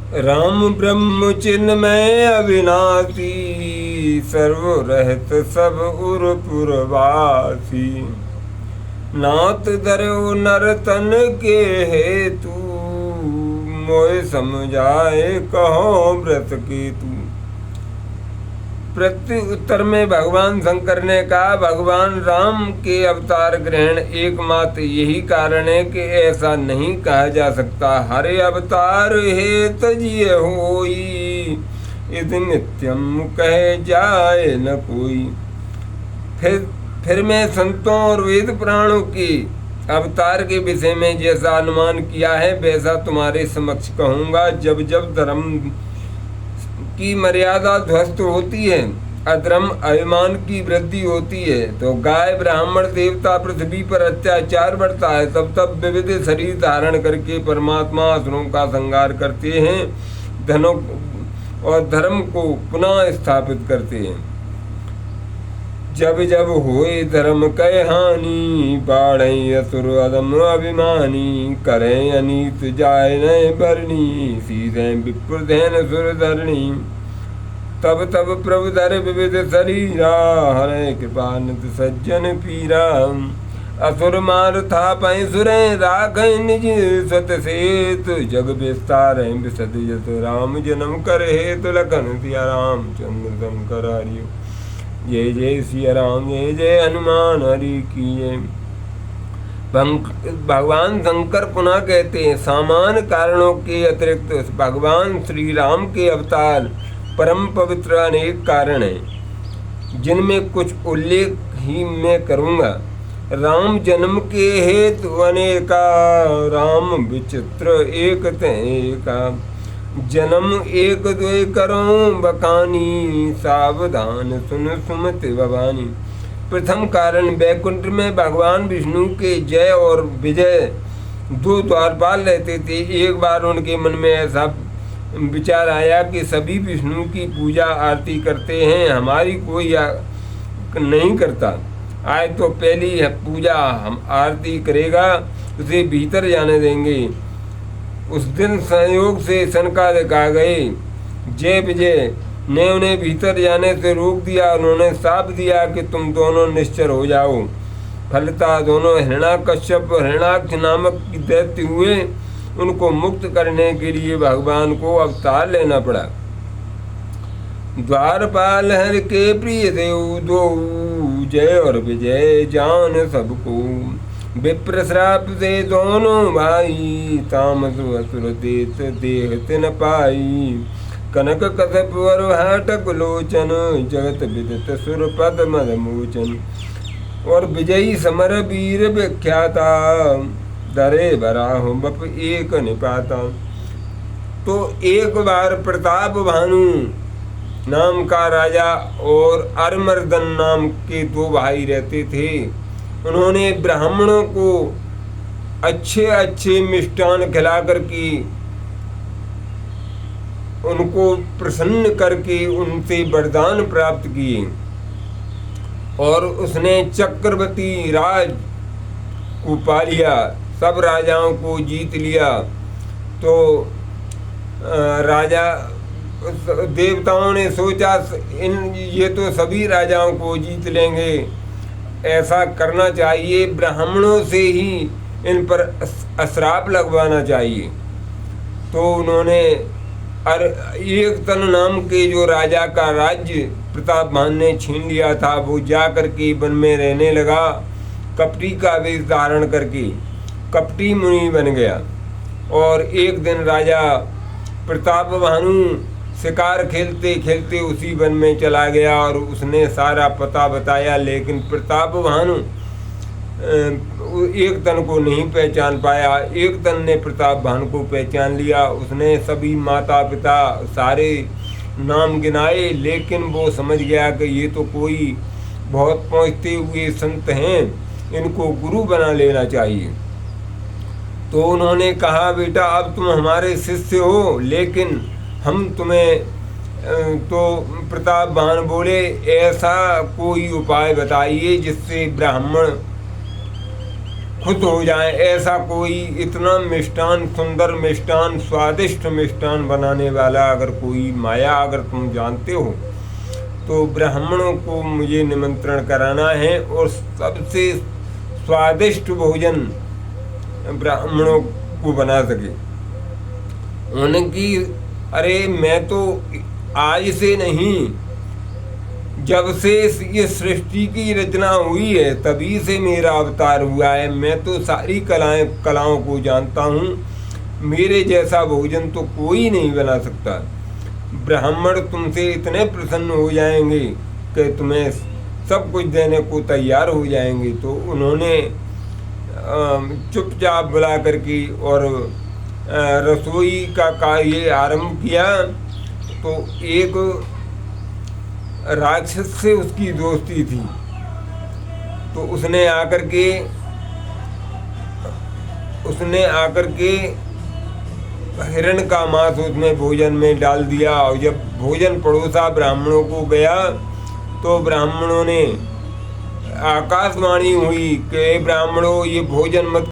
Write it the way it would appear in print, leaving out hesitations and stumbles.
राम ब्रह्म चिन्मय अविनाशी, सर्वरहित सब उर पुरवासी। नाथ धरो नर तन के हेतु, मोय समझाए कहो व्रत केतु। प्रति उत्तर में भगवान शंकर ने कहा, भगवान राम के अवतार ग्रहण एकमात्र यही कारण है कि ऐसा नहीं कहा जा सकता हरे अवतार हे तजिए होई, इति नित्यम कहे जाए न कोई। फिर मैं संतों और वेद पुराणों के अवतार के विषय में जैसा अनुमान किया है वैसा तुम्हारे समक्ष कहूँगा। जब जब धर्म की मर्यादा ध्वस्त होती है, अधर्म अभिमान की वृद्धि होती है, तो गाय ब्राह्मण देवता पृथ्वी पर अत्याचार बढ़ता है, तब तब विविध शरीर धारण करके परमात्मा असुरों का संहार करते हैं, धनों और धर्म को पुनः स्थापित करते हैं। जब जब होए धर्म कह हानि, बाढ़ असुर अदम अभिमानी, करें अनीत जाय नय बरनी, सीधे विप्रधैन सुर धरणी। तब तब प्रभु धर विविध शरीरा, हरे कृपा नित सज्जन पीरा। असुर मार था पै सुरे, राख निज सत सेत, जग विस्तार विशद जत राम जन्म कर हेतु, लखन सिया रामचंद्र शंकर हरियो। जय जय सिया राम, जय जय हनुमान हरि की जय। भगवान शंकर पुनः कहते हैं, सामान्य कारणों के अतिरिक्त भगवान श्री राम के अवतार परम पवित्र अनेक कारण हैं, जिनमें कुछ उल्लेख ही मैं करूँगा। राम जन्म के हेतु अनेका, राम विचित्र एक तेका। जन्म एक द्वे करो बखानी, सावधान सुन सुमति भवानी। प्रथम कारण, वैकुंठ में भगवान विष्णु के जय और विजय दो द्वारपाल रहते थे। एक बार उनके मन में ऐसा विचार आया कि सभी विष्णु की पूजा आरती करते हैं, हमारी कोई नहीं करता। आज तो पहली पूजा हम आरती करेगा, उसे भीतर जाने देंगे। उस दिन संयोग से सनकादिक आ गए। जय विजय ने उन्हें भीतर जाने से रोक दिया। उन्होंने साप दिया कि तुम दोनों निश्चर हो जाओ। फलतः दोनों हिरण्याकश्यप और हिरण्याक्ष नामक दैत्य हुए। उनको मुक्त करने के लिए भगवान को अवतार लेना पड़ा। द्वारपाल हर के प्रिय देव दो, जय और विजय जान सबको। विप्र श्राप से दोनों भाई, तामस असुर देत देह तिन पाई। कनक कश्यप वर हाटक लोचन, जगत विदित सुर पद मद मोचन। और विजयी समर वीर विख्याता, दरे बराह बप एक निपाता। तो एक बार प्रताप भानु नाम का राजा और अरमर्दन नाम के दो भाई रहते थे। उन्होंने ब्राह्मणों को अच्छे अच्छे मिष्टान खिलाकर के उनको प्रसन्न करके उनसे वरदान प्राप्त किए। और उसने चक्रवर्ती राज को पा लिया, सब राजाओं को जीत लिया। तो राजा देवताओं ने सोचा ये तो सभी राजाओं को जीत लेंगे, ऐसा करना चाहिए, ब्राह्मणों से ही इन पर अश्राप लगवाना चाहिए। तो उन्होंने एक तन नाम के जो राजा का राज्य प्रतापभान ने छीन लिया था, वो जा कर के वन में रहने लगा। कपटी का वेश धारण करके कपटी मुनि बन गया। और एक दिन राजा प्रतापभानु शिकार खेलते खेलते उसी वन में चला गया और उसने सारा पता बताया। लेकिन प्रतापभानु एक तन को नहीं पहचान पाया। एक तन ने प्रतापभानु को पहचान लिया। उसने सभी माता पिता सारे नाम गिनाए, लेकिन वो समझ गया कि ये तो कोई बहुत पहुँचते हुए संत हैं, इनको गुरु बना लेना चाहिए। तो उन्होंने कहा, बेटा अब तुम हमारे शिष्य हो, लेकिन हम तुम्हें तो प्रतापभान बोले, ऐसा कोई उपाय बताइए जिससे ब्राह्मण खुश हो जाएं। ऐसा कोई इतना मिष्ठान, सुंदर मिष्ठान, स्वादिष्ट मिष्ठान बनाने वाला अगर कोई माया अगर तुम जानते हो तो ब्राह्मणों को मुझे निमंत्रण कराना है और सबसे स्वादिष्ट भोजन ब्राह्मणों को बना सके। उनकी अरे मैं तो आज से नहीं, जब से ये सृष्टि की रचना हुई है तभी से मेरा अवतार हुआ है। मैं तो सारी कलाओं को जानता हूँ। मेरे जैसा भोजन तो कोई नहीं बना सकता। ब्राह्मण तुमसे इतने प्रसन्न हो जाएंगे कि तुम्हें सब कुछ देने को तैयार हो जाएंगे। तो उन्होंने चुपचाप बुला करके और रसोई का कार्य आरंभ किया। तो एक राक्षस से उसकी दोस्ती थी, तो उसने आकर के हिरण का मांस उसमें भोजन में डाल दिया। और जब भोजन परोसा ब्राह्मणों को गया तो ब्राह्मणों ने आकाशवाणी हुई कि ब्राह्मणों ये भोजन मत